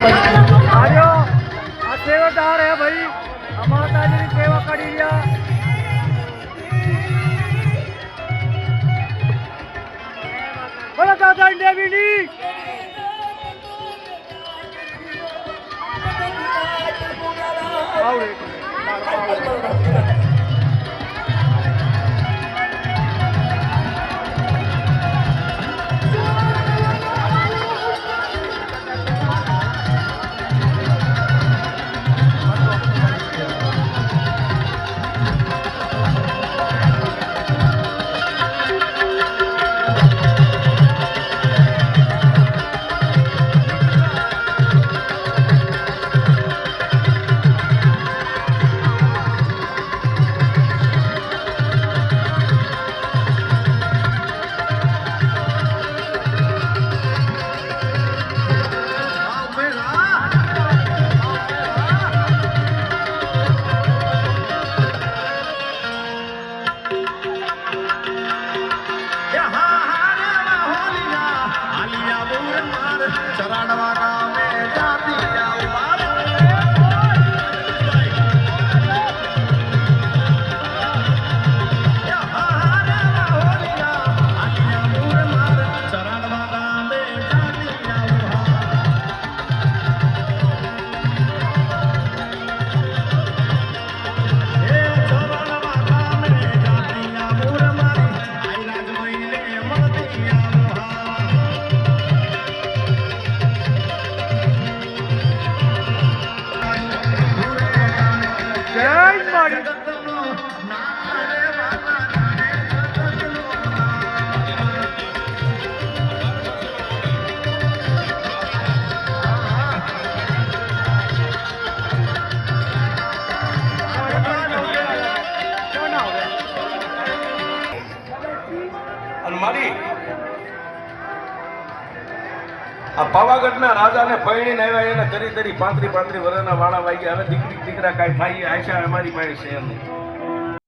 आर्यो आ सेवादार है भाई माता जी की सेवा करी लिया बोला दादा इंडिया भी नहीं આ પાવાગઢના રાજાને પૈણીને આવ્યા એને તરી 35 વર્ષના વાળા વાગ્યા. હવે દીકરી દીકરા કાંઈ થાય આશા અમારી પાસે છે નહીં.